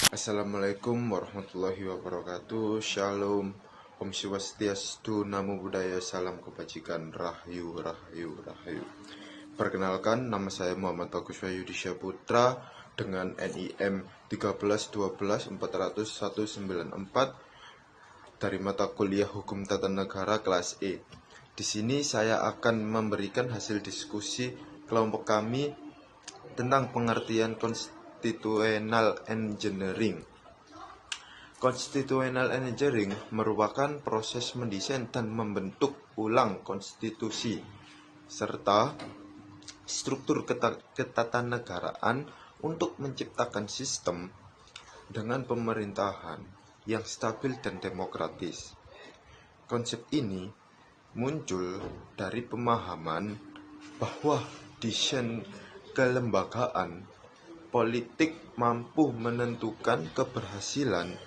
Assalamualaikum warahmatullahi wabarakatuh. Shalom. Om Swastiastu, Namo Buddhaya, salam kebajikan, Rahayu, Rahayu, Rahayu. Perkenalkan, nama saya Muhammad Bagus Wahyudisya Putra dengan NIM 1312494 dari mata kuliah Hukum Tata Negara kelas E. Di sini saya akan memberikan hasil diskusi kelompok kami tentang pengertian Constitutional Engineering. Constitutional Engineering merupakan proses mendesain dan membentuk ulang konstitusi serta struktur ketatanegaraan untuk menciptakan sistem dengan pemerintahan yang stabil dan demokratis. Konsep ini muncul dari pemahaman bahwa desain kelembagaan politik mampu menentukan keberhasilan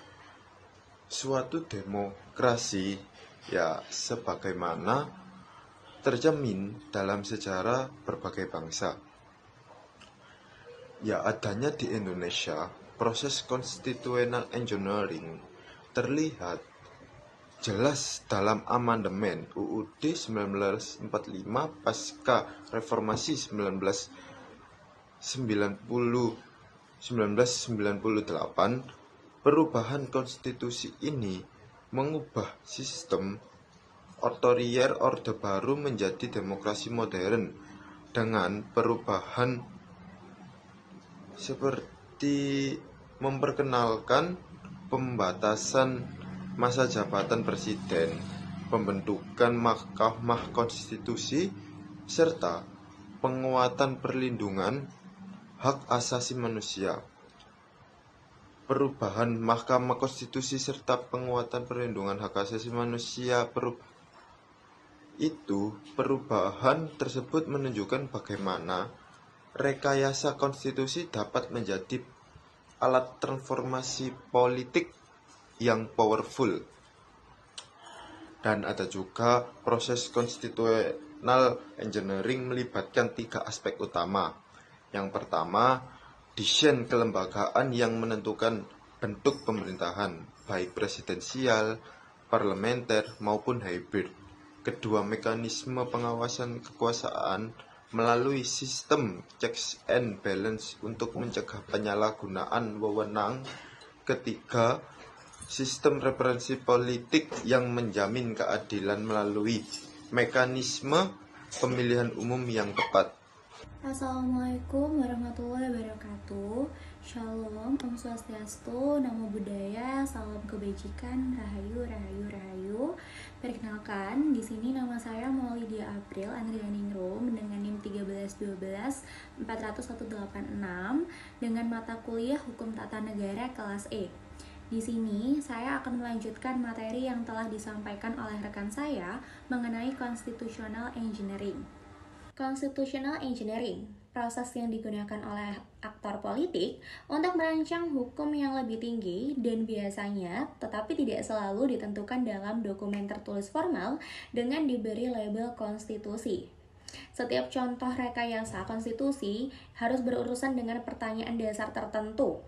suatu demokrasi, sebagaimana tercermin dalam sejarah berbagai bangsa. Adanya di Indonesia, proses constitutional engineering terlihat jelas dalam amandemen UUD 1945 pasca reformasi 1998. Perubahan konstitusi ini mengubah sistem otoriter Orde Baru menjadi demokrasi modern dengan perubahan seperti memperkenalkan pembatasan masa jabatan presiden, pembentukan Mahkamah Konstitusi, serta penguatan perlindungan hak asasi manusia. Perubahan Mahkamah Konstitusi serta penguatan perlindungan hak asasi manusia perubahan tersebut menunjukkan bagaimana rekayasa konstitusi dapat menjadi alat transformasi politik yang powerful. Dan ada juga proses constitutional engineering melibatkan 3 aspek utama. Yang pertama, desain kelembagaan yang menentukan bentuk pemerintahan, baik presidensial, parlementer, maupun hybrid. Kedua, mekanisme pengawasan kekuasaan melalui sistem checks and balance untuk mencegah penyalahgunaan wewenang. Ketiga, sistem referensi politik yang menjamin keadilan melalui mekanisme pemilihan umum yang tepat. Assalamualaikum warahmatullahi wabarakatuh. Shalom, Om Swastiastu, Namo Buddhaya, salam kebajikan, Rahayu, Rahayu, Rahayu. Perkenalkan, di sini nama saya Maulidia April Andrianingrum dengan NIM 1312486 dengan mata kuliah Hukum Tata Negara kelas E. Di sini saya akan melanjutkan materi yang telah disampaikan oleh rekan saya mengenai Constitutional Engineering. Constitutional Engineering, proses yang digunakan oleh aktor politik untuk merancang hukum yang lebih tinggi dan biasanya tetapi tidak selalu ditentukan dalam dokumen tertulis formal dengan diberi label konstitusi. Setiap contoh rekayasa konstitusi harus berurusan dengan pertanyaan dasar tertentu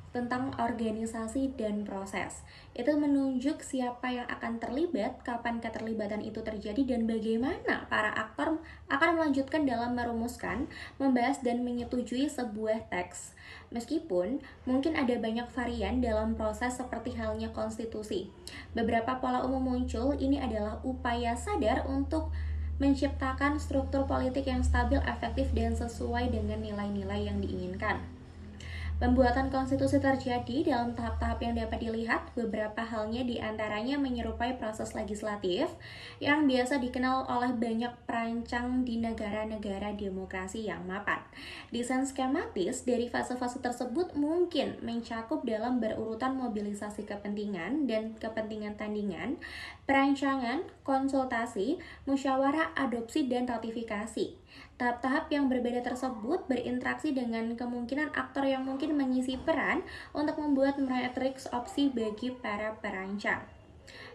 tentang organisasi dan proses. Itu menunjuk siapa yang akan terlibat, kapan keterlibatan itu terjadi, dan bagaimana para aktor akan melanjutkan dalam merumuskan, membahas, dan menyetujui sebuah teks. Meskipun mungkin ada banyak varian dalam proses seperti halnya konstitusi. Beberapa pola umum muncul, ini adalah upaya sadar untuk menciptakan struktur politik yang stabil, efektif, dan sesuai dengan nilai-nilai yang diinginkan. Pembuatan konstitusi terjadi dalam tahap-tahap yang dapat dilihat. Beberapa halnya diantaranya menyerupai proses legislatif yang biasa dikenal oleh banyak perancang di negara-negara demokrasi yang mapan. Desain skematis dari fase-fase tersebut mungkin mencakup dalam berurutan mobilisasi kepentingan dan kepentingan tandingan, perancangan, konsultasi, musyawarah, adopsi, dan ratifikasi. Tahap-tahap yang berbeda tersebut berinteraksi dengan kemungkinan aktor yang mungkin mengisi peran untuk membuat matriks opsi bagi para perancang.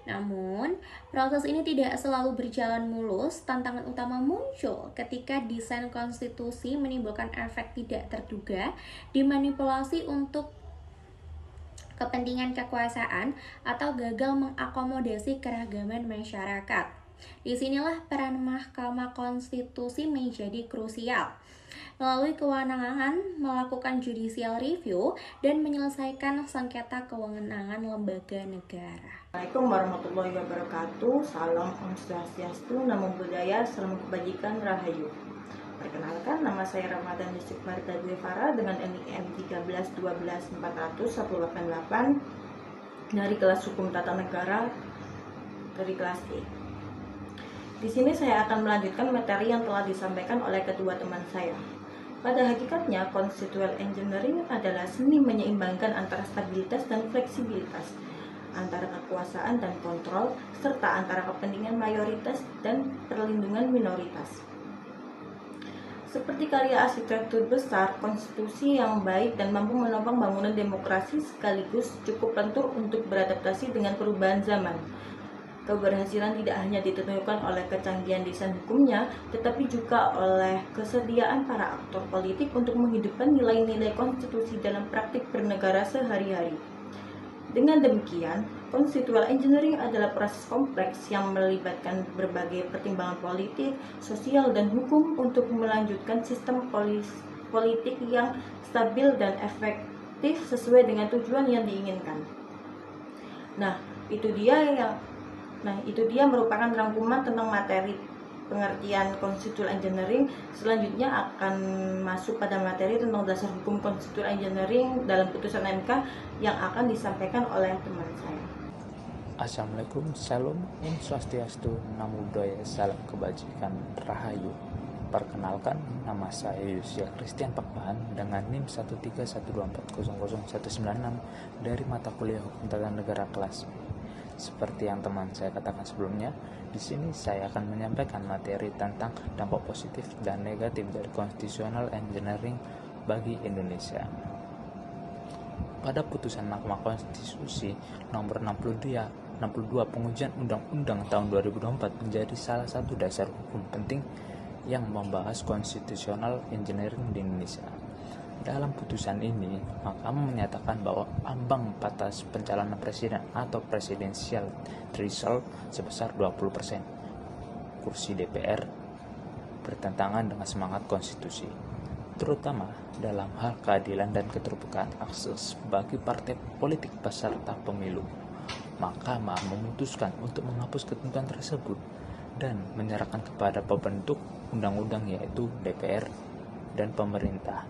Namun, proses ini tidak selalu berjalan mulus. Tantangan utama muncul ketika desain konstitusi menimbulkan efek tidak terduga, dimanipulasi untuk kepentingan kekuasaan, atau gagal mengakomodasi keragaman masyarakat. Disinilah peran Mahkamah Konstitusi menjadi krusial. Melalui kewenangan melakukan judicial review dan menyelesaikan sengketa kewenangan lembaga negara. Assalamualaikum warahmatullahi wabarakatuh. Salam Om Swastiastu, Namo Buddhaya, Salam Kebajikan, Rahayu. Perkenalkan, nama saya Ramadan Yusuf Marta Guevara dengan NIM 1312188 dari kelas Hukum Tata Negara dari kelas E. Di sini saya akan melanjutkan materi yang telah disampaikan oleh kedua teman saya. Pada hakikatnya, constitutional engineering adalah seni menyeimbangkan antara stabilitas dan fleksibilitas, antara kekuasaan dan kontrol, serta antara kepentingan mayoritas dan perlindungan minoritas. Seperti karya arsitektur besar, konstitusi yang baik dan mampu menopang bangunan demokrasi sekaligus cukup lentur untuk beradaptasi dengan perubahan zaman. Keberhasilan tidak hanya ditentukan oleh kecanggihan desain hukumnya, tetapi juga oleh kesediaan para aktor politik untuk menghidupkan nilai-nilai konstitusi dalam praktik bernegara sehari-hari. Dengan demikian, constitutional engineering adalah proses kompleks yang melibatkan berbagai pertimbangan politik, sosial, dan hukum untuk melanjutkan sistem politik yang stabil dan efektif sesuai dengan tujuan yang diinginkan. Nah, itu dia merupakan rangkuman tentang materi pengertian constitutional engineering. Selanjutnya akan masuk pada materi tentang dasar hukum constitutional engineering dalam putusan MK yang akan disampaikan oleh teman saya. Assalamualaikum, salam, Om Swastiastu, Namo Buddhaya, Salam Kebajikan, Rahayu. Perkenalkan, nama saya Yusia Christian Pakpahan dengan NIM 13124000196 dari mata kuliah Hukum Tata Negara kelas B. Seperti yang teman saya katakan sebelumnya, di sini saya akan menyampaikan materi tentang dampak positif dan negatif dari constitutional engineering bagi Indonesia. Pada putusan Mahkamah Konstitusi nomor 62 pengujian Undang-Undang tahun 2024 menjadi salah satu dasar hukum penting yang membahas constitutional engineering di Indonesia. Dalam putusan ini, Mahkamah menyatakan bahwa ambang batas pencalonan presiden atau presidensial threshold sebesar 20% kursi DPR bertentangan dengan semangat konstitusi, terutama dalam hal keadilan dan keterbukaan akses bagi partai politik peserta pemilu. Mahkamah memutuskan untuk menghapus ketentuan tersebut dan menyerahkan kepada pembentuk undang-undang yaitu DPR dan pemerintah.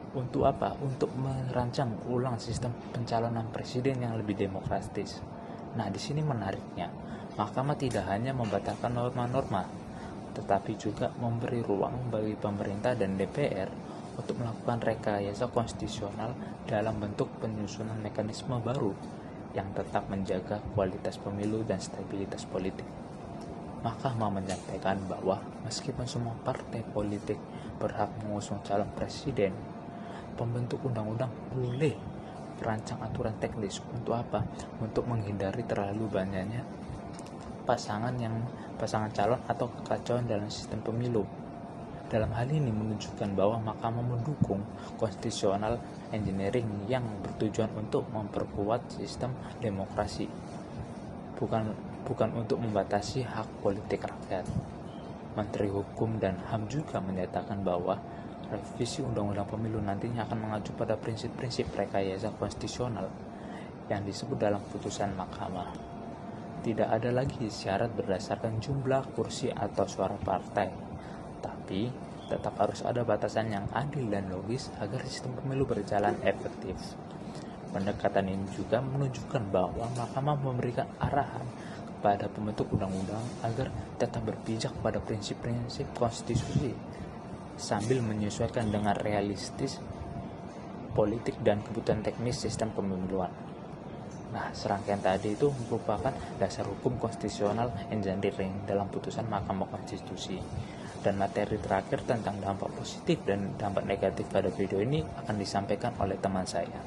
Untuk apa? Untuk merancang ulang sistem pencalonan presiden yang lebih demokratis. Nah, di sini menariknya, Mahkamah tidak hanya membatalkan norma-norma, tetapi juga memberi ruang bagi pemerintah dan DPR untuk melakukan rekayasa konstitusional dalam bentuk penyusunan mekanisme baru yang tetap menjaga kualitas pemilu dan stabilitas politik. Mahkamah menyampaikan bahwa meskipun semua partai politik berhak mengusung calon presiden, pembentuk undang-undang boleh merancang aturan teknis. Untuk apa? Untuk menghindari terlalu banyaknya pasangan calon atau kekacauan dalam sistem pemilu. Dalam hal ini menunjukkan bahwa Mahkamah mendukung constitutional engineering yang bertujuan untuk memperkuat sistem demokrasi, bukan untuk membatasi hak politik rakyat. Menteri Hukum dan HAM juga menyatakan bahwa revisi Undang-Undang Pemilu nantinya akan mengacu pada prinsip-prinsip rekayasa konstitusional yang disebut dalam putusan Mahkamah. Tidak ada lagi syarat berdasarkan jumlah kursi atau suara partai, tapi tetap harus ada batasan yang adil dan logis agar sistem pemilu berjalan efektif. Pendekatan ini juga menunjukkan bahwa Mahkamah memberikan arahan kepada pembentuk undang-undang agar tetap berpijak pada prinsip-prinsip konstitusi sambil menyesuaikan dengan realistis politik dan kebutuhan teknis sistem kepemiluan. Nah, serangkaian tadi itu merupakan dasar hukum konstitusional engineering dalam putusan Mahkamah Konstitusi. Dan materi terakhir tentang dampak positif dan dampak negatif pada video ini akan disampaikan oleh teman saya.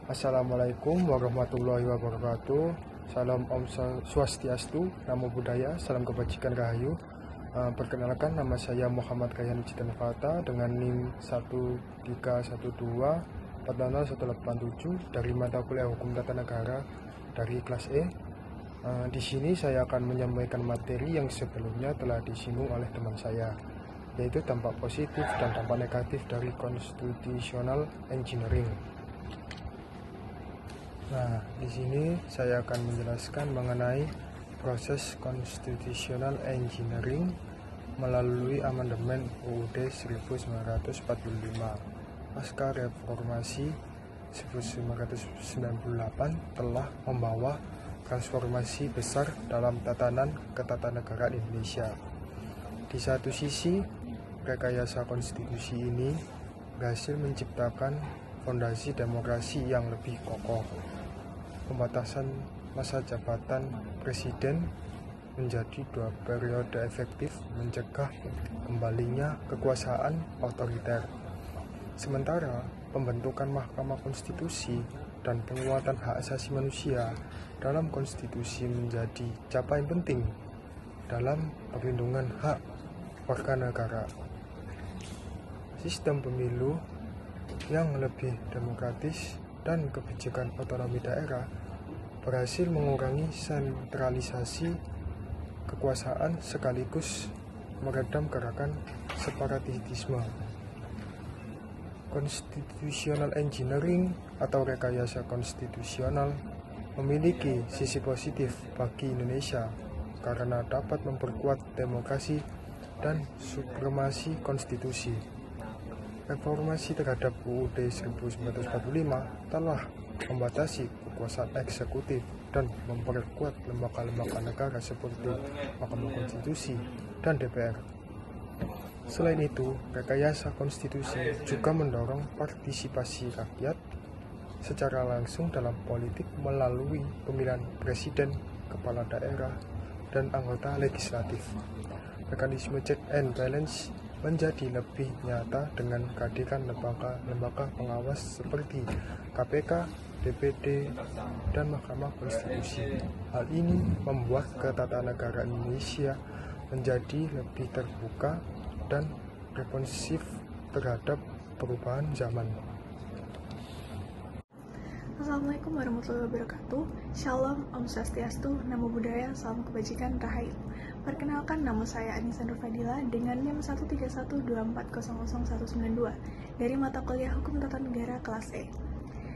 Assalamualaikum warahmatullahi wabarakatuh. Salam Om Swastiastu, Namo Buddhaya, Salam Kebajikan, Rahayu. Perkenalkan, nama saya Muhammad Kayhan Citanfata dengan NIM 1312188 40187 dari mata kuliah Hukum Tata Negara dari kelas E. Di sini saya akan menyampaikan materi yang sebelumnya telah disinggung oleh teman saya, yaitu dampak positif dan dampak negatif dari constitutional engineering. Nah, di sini saya akan menjelaskan mengenai proses constitutional engineering melalui amandemen UUD 1945 pasca reformasi 1998 telah membawa transformasi besar dalam tatanan ketatanegaraan Indonesia. Di satu sisi, rekayasa konstitusi ini berhasil menciptakan fondasi demokrasi yang lebih kokoh. Pembatasan masa jabatan presiden menjadi 2 periode efektif mencegah kembalinya kekuasaan otoriter. Sementara pembentukan Mahkamah Konstitusi dan penguatan hak asasi manusia dalam konstitusi menjadi capaian penting dalam perlindungan hak warga negara. Sistem pemilu yang lebih demokratis dan kebijakan otonomi daerah berhasil mengurangi sentralisasi kekuasaan sekaligus meredam gerakan separatisme. Constitutional engineering atau rekayasa konstitusional memiliki sisi positif bagi Indonesia karena dapat memperkuat demokrasi dan supremasi konstitusi. Reformasi terhadap UUD 1945 telah membatasi kekuasaan eksekutif dan memperkuat lembaga-lembaga negara seperti Mahkamah Konstitusi dan DPR. Selain itu, rekayasa konstitusi juga mendorong partisipasi rakyat secara langsung dalam politik melalui pemilihan presiden, kepala daerah, dan anggota legislatif. Mekanisme check and balance menjadi lebih nyata dengan kehadiran lembaga pengawas seperti KPK, DPD, dan Mahkamah Konstitusi. Hal ini membuat ketatanegaraan Indonesia menjadi lebih terbuka dan responsif terhadap perubahan zaman. Assalamualaikum warahmatullahi wabarakatuh. Shalom, Om Swastiastu, Namo Buddhaya, Salam Kebajikan, Rahayu. Perkenalkan, nama saya Anissa Nur Fadila dengan NIM 13124000192 dari mata kuliah Hukum Tata Negara kelas E.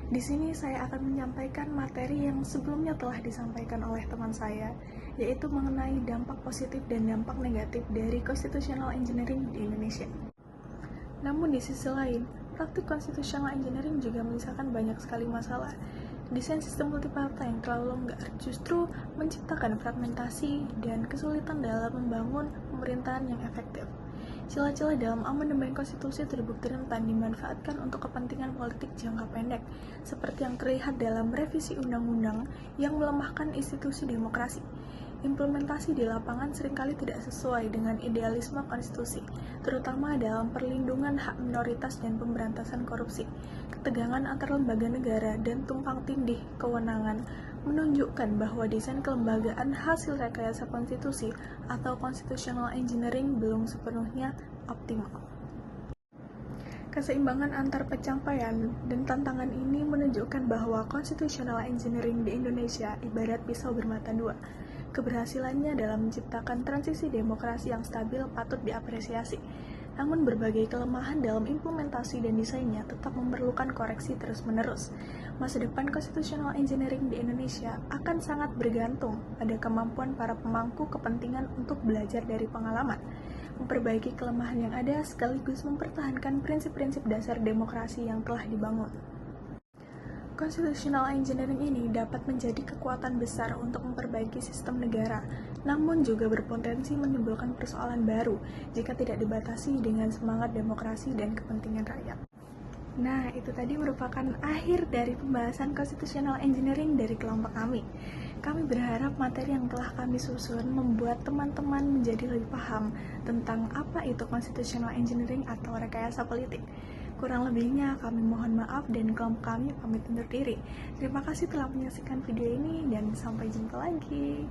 Di sini saya akan menyampaikan materi yang sebelumnya telah disampaikan oleh teman saya, yaitu mengenai dampak positif dan dampak negatif dari constitutional engineering di Indonesia. Namun di sisi lain, praktik constitutional engineering juga menyisakan banyak sekali masalah. Desain sistem multipartai yang terlalu longgar justru menciptakan fragmentasi dan kesulitan dalam membangun pemerintahan yang efektif. Celah-celah dalam amandemen konstitusi terbukti rentan dimanfaatkan untuk kepentingan politik jangka pendek, seperti yang terlihat dalam revisi undang-undang yang melemahkan institusi demokrasi. Implementasi di lapangan seringkali tidak sesuai dengan idealisme konstitusi, terutama dalam perlindungan hak minoritas dan pemberantasan korupsi. Ketegangan antar lembaga negara dan tumpang tindih kewenangan menunjukkan bahwa desain kelembagaan hasil rekayasa konstitusi atau constitutional engineering belum sepenuhnya optimal. Keseimbangan antar pencapaian dan tantangan ini menunjukkan bahwa constitutional engineering di Indonesia ibarat pisau bermata dua. Keberhasilannya dalam menciptakan transisi demokrasi yang stabil patut diapresiasi. Namun berbagai kelemahan dalam implementasi dan desainnya tetap memerlukan koreksi terus-menerus. Masa depan constitutional engineering di Indonesia akan sangat bergantung pada kemampuan para pemangku kepentingan untuk belajar dari pengalaman, memperbaiki kelemahan yang ada sekaligus mempertahankan prinsip-prinsip dasar demokrasi yang telah dibangun. Constitutional engineering ini dapat menjadi kekuatan besar untuk memperbaiki sistem negara, namun juga berpotensi menimbulkan persoalan baru jika tidak dibatasi dengan semangat demokrasi dan kepentingan rakyat. Nah, itu tadi merupakan akhir dari pembahasan constitutional engineering dari kelompok kami. Kami berharap materi yang telah kami susun membuat teman-teman menjadi lebih paham tentang apa itu constitutional engineering atau rekayasa politik. Kurang lebihnya kami mohon maaf dan kelompok kami pamit undur diri. Terima kasih telah menyaksikan video ini dan sampai jumpa lagi.